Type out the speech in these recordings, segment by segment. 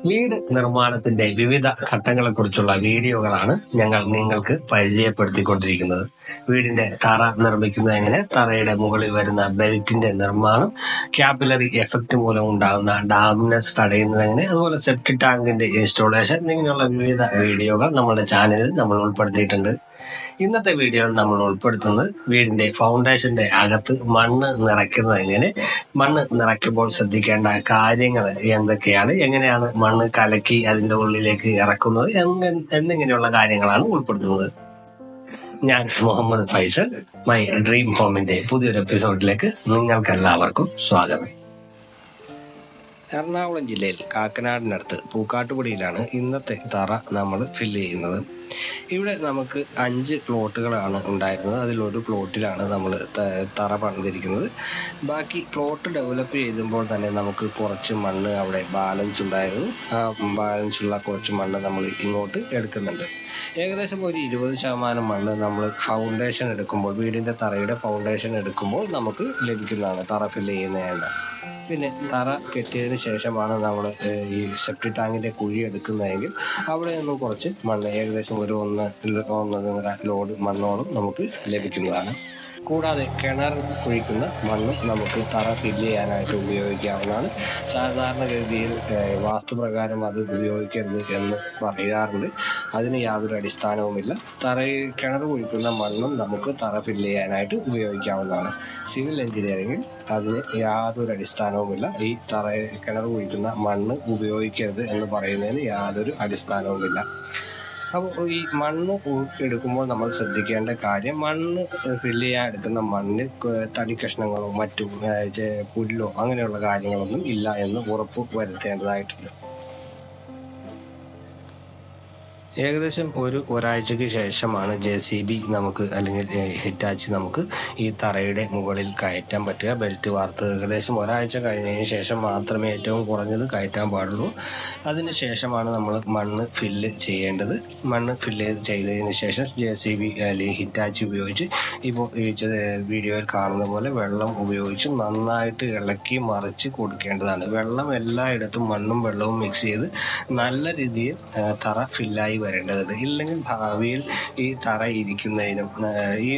വീട് നിർമ്മാണത്തിന്റെ വിവിധ ഘട്ടങ്ങളെക്കുറിച്ചുള്ള വീഡിയോകളാണ് ഞങ്ങൾ നിങ്ങൾക്ക് പരിചയപ്പെടുത്തിക്കൊണ്ടിരിക്കുന്നത്. വീടിന്റെ തറ നിർമ്മിക്കുന്നത് എങ്ങനെ, തറയുടെ മുകളിൽ വരുന്ന ബെൽറ്റിന്റെ നിർമ്മാണം, ക്യാപിലറി എഫക്ട് മൂലം ഉണ്ടാകുന്ന ഡാമിനസ് തടയുന്നത് എങ്ങനെ, അതുപോലെ സെപ്റ്റിക് ടാങ്കിന്റെ ഇൻസ്റ്റോളേഷൻ, ഇങ്ങനെയുള്ള വിവിധ വീഡിയോകൾ നമ്മുടെ ചാനലിൽ നമ്മൾ ഉൾപ്പെടുത്തിയിട്ടുണ്ട്. ഇന്നത്തെ വീഡിയോയിൽ നമ്മൾ ഉൾപ്പെടുത്തുന്നത് വീടിന്റെ ഫൗണ്ടേഷന്റെ അകത്ത് മണ്ണ് നിറയ്ക്കുന്നത് എങ്ങനെ, മണ്ണ് നിറയ്ക്കുമ്പോൾ ശ്രദ്ധിക്കേണ്ട കാര്യങ്ങൾ എന്തൊക്കെയാണ്, എങ്ങനെയാണ് മണ്ണ് കലക്കി അതിന്റെ ഉള്ളിലേക്ക് ഇറക്കുന്നത് എന്നിങ്ങനെയുള്ള കാര്യങ്ങളാണ് ഉൾപ്പെടുത്തുന്നത്. ഞാൻ മുഹമ്മദ് ഫൈസൽ, മൈ ഡ്രീം ഹോമിന്റെ പുതിയൊരു എപ്പിസോഡിലേക്ക് നിങ്ങൾക്ക് എല്ലാവർക്കും സ്വാഗതം. എറണാകുളം ജില്ലയിൽ കാക്കനാടിനടുത്ത് പൂക്കാട്ടുപടിയിലാണ് ഇന്നത്തെ തറ നമ്മൾ ഫില്ല് ചെയ്യുന്നത്. ഇവിടെ നമുക്ക് 5 പ്ലോട്ടുകളാണ് ഉണ്ടായിരുന്നത്. അതിലൊരു പ്ലോട്ടിലാണ് നമ്മൾ തറ പണിതിരിക്കുന്നത്. ബാക്കി പ്ലോട്ട് ഡെവലപ്പ് ചെയ്യുമ്പോൾ തന്നെ നമുക്ക് കുറച്ച് മണ്ണ് അവിടെ ബാലൻസ് ഉണ്ടായിരുന്നു. ആ ബാലൻസുള്ള കുറച്ച് മണ്ണ് നമ്മൾ ഇങ്ങോട്ട് എടുക്കുന്നുണ്ട്. ഏകദേശം ഒരു 20% മണ്ണ് നമ്മൾ ഫൗണ്ടേഷൻ എടുക്കുമ്പോൾ, വീടിൻ്റെ തറയുടെ ഫൗണ്ടേഷൻ എടുക്കുമ്പോൾ നമുക്ക് ലഭിക്കുന്നതാണ് തറ ഫില്ല് ചെയ്യുന്നതാണ്. പിന്നെ തറ കെട്ടിയതിന് ശേഷമാണ് നമ്മൾ ഈ സെപ്റ്റിക് ടാങ്കിൻ്റെ കുഴി എടുക്കുന്നതെങ്കിൽ അവിടെ നിന്നും കുറച്ച് മണ്ണ്, ഏകദേശം ഒരു 1.5 ലോഡ് മണ്ണോളം നമുക്ക് ലഭിക്കുന്നതാണ്. കൂടാതെ കിണർ കുഴിക്കുന്ന മണ്ണും നമുക്ക് തറ ഫില്ല് ചെയ്യാനായിട്ട് ഉപയോഗിക്കാവുന്നതാണ്. സാധാരണഗതിയിൽ വാസ്തുപ്രകാരം അത് ഉപയോഗിക്കരുത് എന്ന് പറയാറുണ്ട്. അതിന് യാതൊരു അടിസ്ഥാനവുമില്ല. കിണർ കുഴിക്കുന്ന മണ്ണും നമുക്ക് തറ ഫില്ല് ചെയ്യാനായിട്ട് ഉപയോഗിക്കാവുന്നതാണ്. സിവിൽ എഞ്ചിനീയറിംഗിൽ അതിന് യാതൊരു അടിസ്ഥാനവുമില്ല. ഈ കിണർ കുഴിക്കുന്ന മണ്ണ് ഉപയോഗിക്കരുത് എന്ന് പറയുന്നതിന് യാതൊരു അടിസ്ഥാനവുമില്ല. അപ്പോൾ ഈ മണ്ണ് എടുക്കുമ്പോൾ നമ്മൾ ശ്രദ്ധിക്കേണ്ട കാര്യം, മണ്ണ് ഫില്ല് ചെയ്യാൻ എടുക്കുന്ന മണ്ണിൽ തടി കഷ്ണങ്ങളോ മറ്റും പുല്ലോ അങ്ങനെയുള്ള കാര്യങ്ങളൊന്നും ഇല്ല എന്ന് ഉറപ്പ് വരുത്തേണ്ടതായിട്ടുണ്ട്. ഏകദേശം ഒരാഴ്ചയ്ക്ക് ശേഷമാണ് JCB നമുക്ക്, അല്ലെങ്കിൽ ഹിറ്റാച്ചി നമുക്ക് ഈ തറയുടെ മുകളിൽ കയറ്റാൻ പറ്റുക. ബെൽറ്റ് വാർത്ത് ഏകദേശം ഒരാഴ്ച കഴിഞ്ഞതിന് ശേഷം മാത്രമേ ഏറ്റവും കുറഞ്ഞത് കയറ്റാൻ പാടുള്ളൂ. അതിന് ശേഷമാണ് നമ്മൾ മണ്ണ് ഫില്ല് ചെയ്യേണ്ടത്. മണ്ണ് ഫില്ല് ചെയ്തതിന് ശേഷം JCB അല്ലെങ്കിൽ ഹിറ്റാച്ചി ഉപയോഗിച്ച് ഇപ്പോൾ വീഡിയോയിൽ കാണുന്ന പോലെ വെള്ളം ഉപയോഗിച്ച് നന്നായിട്ട് ഇളക്കി മറിച്ച് കൊടുക്കേണ്ടതാണ്. വെള്ളം എല്ലായിടത്തും മണ്ണും വെള്ളവും മിക്സ് ചെയ്ത് നല്ല രീതിയിൽ തറ ഫില്ലായി വരേണ്ടതുണ്ട്. ഇല്ലെങ്കിൽ ഭാവിയിൽ ഈ തറ ഇരിക്കുന്നതിനും ഈ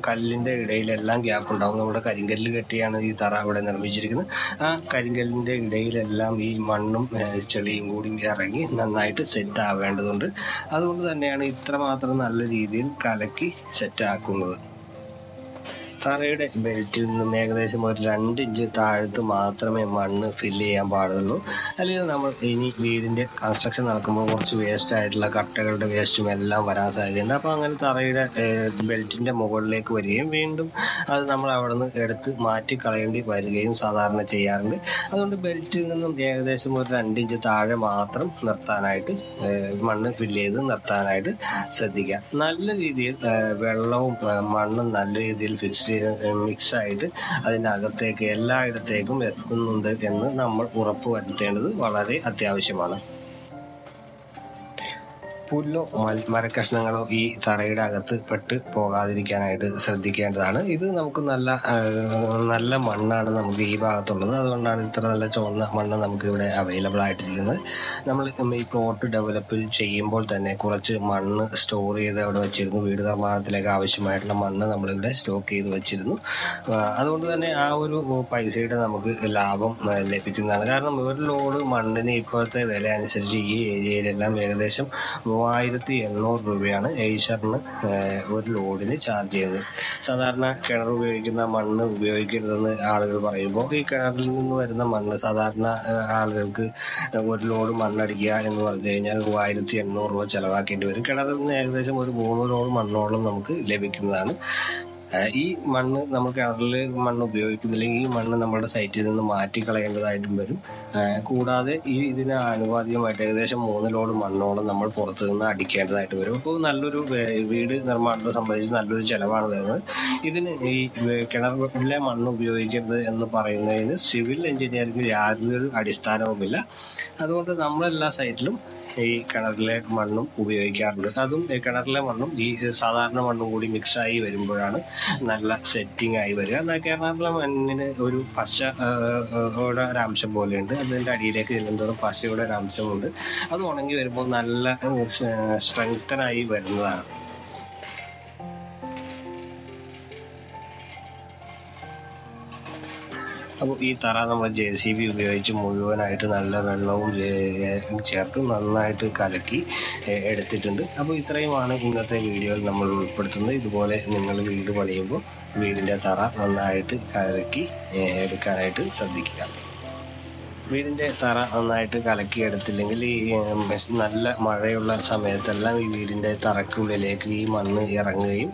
കല്ലിൻ്റെ ഇടയിലെല്ലാം ഗ്യാപ്പ് ഉണ്ടാവും. നമ്മുടെ കരിങ്കല്ല് കെട്ടിയാണ് ഈ തറ അവിടെ നിർമ്മിച്ചിരിക്കുന്നത്. ആ കരിങ്കല്ലിൻ്റെ ഇടയിലെല്ലാം ഈ മണ്ണും ചെളിയും കൂടി ഇറങ്ങി നന്നായിട്ട് സെറ്റ് ആവേണ്ടതുണ്ട്. അതുകൊണ്ട് തന്നെയാണ് ഇത്രമാത്രം നല്ല രീതിയിൽ കലക്കി സെറ്റ് ആക്കുന്നത്. തറയുടെ ബെൽറ്റിൽ നിന്നും ഏകദേശം ഒരു 2 ഇഞ്ച് താഴത്ത് മാത്രമേ മണ്ണ് ഫില്ല് ചെയ്യാൻ പാടുള്ളൂ. അല്ലെങ്കിൽ നമ്മൾ ഇനി വീടിൻ്റെ കൺസ്ട്രക്ഷൻ നടക്കുമ്പോൾ കുറച്ച് വേസ്റ്റ് ആയിട്ടുള്ള കട്ടകളുടെ വേസ്റ്റും എല്ലാം വരാൻ സാധ്യതയുണ്ട്. അപ്പോൾ അങ്ങനെ തറയുടെ ബെൽറ്റിൻ്റെ മുകളിലേക്ക് വരികയും വീണ്ടും അത് നമ്മൾ അവിടെ നിന്ന് എടുത്ത് മാറ്റി കളയേണ്ടി വരികയും സാധാരണ ചെയ്യാറുണ്ട്. അതുകൊണ്ട് ബെൽറ്റിൽ നിന്നും ഏകദേശം ഒരു 2 ഇഞ്ച് താഴെ മാത്രം നിർത്താനായിട്ട്, മണ്ണ് ഫില്ല് ചെയ്ത് നിർത്താനായിട്ട് ശ്രദ്ധിക്കുക. നല്ല രീതിയിൽ വെള്ളവും മണ്ണും നല്ല രീതിയിൽ മിക്സായിട്ട് അതിനകത്തേക്ക് എല്ലായിടത്തേക്കും എത്തുന്നുണ്ട് എന്ന് നമ്മൾ ഉറപ്പ് വരുത്തേണ്ടത് വളരെ അത്യാവശ്യമാണ്. പുല്ലോ മരക്കഷ്ണങ്ങളോ ഈ തറയുടെ അകത്ത് പെട്ട് പോകാതിരിക്കാനായിട്ട് ശ്രദ്ധിക്കേണ്ടതാണ്. ഇത് നമുക്ക് നല്ല മണ്ണാണ് നമുക്ക് ഈ ഭാഗത്തുള്ളത്. അതുകൊണ്ടാണ് ഇത്ര നല്ല ചുവന്ന മണ്ണ് നമുക്ക് ഇവിടെ അവൈലബിൾ ആയിട്ടിരിക്കുന്നത്. നമ്മൾ ഈ പ്ലോട്ട് ഡെവലപ്പ് ചെയ്യുമ്പോൾ തന്നെ കുറച്ച് മണ്ണ് സ്റ്റോർ ചെയ്ത് അവിടെ വെച്ചിരുന്നു. വീട് നിർമ്മാണത്തിലേക്ക് ആവശ്യമായിട്ടുള്ള മണ്ണ് നമ്മളിവിടെ സ്റ്റോക്ക് ചെയ്ത് വെച്ചിരുന്നു. അതുകൊണ്ട് തന്നെ ആ ഒരു പൈസയുടെ നമുക്ക് ലാഭം ലഭിക്കുന്നതാണ്. കാരണം ഒരു ലോഡ് മണ്ണിന് ഇപ്പോഴത്തെ വില അനുസരിച്ച് ഈ ഏരിയയിലെല്ലാം ഏകദേശം 3800 രൂപയാണ് ഏഷ്യറിന് ഒരു ലോഡിന് ചാർജ് ചെയ്യുന്നത്. സാധാരണ കിണർ ഉപയോഗിക്കുന്ന മണ്ണ് ഉപയോഗിക്കരുതെന്ന് ആളുകൾ പറയുമ്പോൾ, ഈ കിണറിൽ നിന്ന് വരുന്ന മണ്ണ് സാധാരണ ആളുകൾക്ക് ഒരു ലോഡ് മണ്ണടിക്കുക എന്ന് പറഞ്ഞു കഴിഞ്ഞാൽ 3800 രൂപ ചിലവാക്കേണ്ടി വരും. കിണറിൽ നിന്ന് ഏകദേശം ഒരു 3 ലോഡ് മണ്ണോളം നമുക്ക് ലഭിക്കുന്നതാണ്. ഈ മണ്ണ് നമ്മൾ കിണറിൽ മണ്ണ് ഉപയോഗിക്കുന്നില്ലെങ്കിൽ ഈ മണ്ണ് നമ്മുടെ സൈറ്റിൽ നിന്ന് മാറ്റിക്കളയേണ്ടതായിട്ടും വരും. കൂടാതെ ഇതിന് ആനുപാതികമായിട്ട് ഏകദേശം 3 ലോഡ് മണ്ണോളം നമ്മൾ പുറത്തു നിന്ന് അടിക്കേണ്ടതായിട്ട് വരും. അപ്പോൾ നല്ലൊരു വീട് നിർമ്മാണത്തെ സംബന്ധിച്ച് നല്ലൊരു ചിലവാണ് വരുന്നത്. ഇതിന് ഈ കിണറിലെ മണ്ണ് ഉപയോഗിക്കരുത് എന്ന് പറയുന്നതിന് സിവിൽ എഞ്ചിനീയറിംഗിൽ യാതൊരു അടിസ്ഥാനവുമില്ല. അതുകൊണ്ട് നമ്മളെല്ലാ സൈറ്റിലും ഈ കിണറിലെ മണ്ണും ഉപയോഗിക്കാറുണ്ട്. അതും കിണറിലെ മണ്ണും ഈ സാധാരണ മണ്ണും കൂടി മിക്സായി വരുമ്പോഴാണ് നല്ല സെറ്റിംഗ് ആയി വരിക. എന്നാൽ കിണറിലെ മണ്ണിന് ഒരു പശയുടെ ഒരംശം പോലെയുണ്ട്. അതിൻ്റെ അടിയിലേക്ക് ചെല്ലുന്നതോറും പശയുടെ ഒരു അംശമുണ്ട്. അത് ഉണങ്ങി വരുമ്പോൾ നല്ല സ്ട്രെങ്തനായി വരുന്നതാണ്. അപ്പോൾ ഈ തറ നമ്മൾ JCB ഉപയോഗിച്ച് മുഴുവനായിട്ട് നല്ല വെള്ളവും ചേർത്ത് നന്നായിട്ട് കലക്കി എടുത്തിട്ടുണ്ട്. അപ്പോൾ ഇത്രയുമാണ് ഇന്നത്തെ വീഡിയോയിൽ നമ്മൾ ഉൾപ്പെടുത്തുന്നത്. ഇതുപോലെ നിങ്ങൾ വീട് പണിയുമ്പോൾ വീടിൻ്റെ തറ നന്നായിട്ട് കലക്കി എടുക്കാനായിട്ട് ശ്രദ്ധിക്കുക. വീടിൻ്റെ തറ നന്നായിട്ട് കലക്കിയെടുത്തില്ലെങ്കിൽ ഈ നല്ല മഴയുള്ള സമയത്തെല്ലാം ഈ വീടിൻ്റെ തറയ്ക്കുള്ളിലേക്ക് ഈ മണ്ണ് ഇറങ്ങുകയും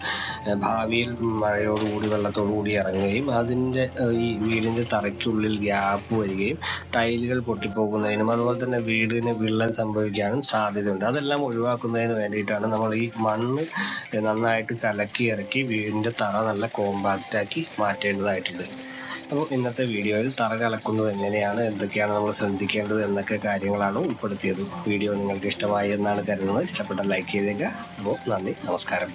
ഭാവിയിൽ മഴയോടുകൂടി വെള്ളത്തോടുകൂടി ഇറങ്ങുകയും അതിൻ്റെ ഈ വീടിൻ്റെ തറയ്ക്കുള്ളിൽ ഗ്യാപ്പ് വരികയും ടൈലുകൾ പൊട്ടിപ്പോകുന്നതിനും അതുപോലെ തന്നെ വീടിന് വിള്ളൽ സംഭവിക്കാനും സാധ്യതയുണ്ട്. അതെല്ലാം ഒഴിവാക്കുന്നതിന് വേണ്ടിയിട്ടാണ് നമ്മൾ ഈ മണ്ണ് നന്നായിട്ട് കലക്കി ഇറക്കി വീടിൻ്റെ തറ നല്ല കോമ്പാക്റ്റാക്കി മാറ്റേണ്ടതായിട്ടുണ്ട്. അപ്പോൾ ഇന്നത്തെ വീഡിയോയിൽ തറ കലക്കുന്നത് എങ്ങനെയാണ്, എന്തൊക്കെയാണ് നമ്മൾ ശ്രദ്ധിക്കേണ്ടത് എന്നൊക്കെ കാര്യങ്ങളാണ് ഉൾപ്പെടുത്തിയത്. വീഡിയോ നിങ്ങൾക്ക് ഇഷ്ടമായി എന്നാണ് കരുതുന്നത്. ഇഷ്ടപ്പെട്ട ലൈക്ക് ചെയ്തേക്കുക. അപ്പോൾ നന്ദി, നമസ്കാരം.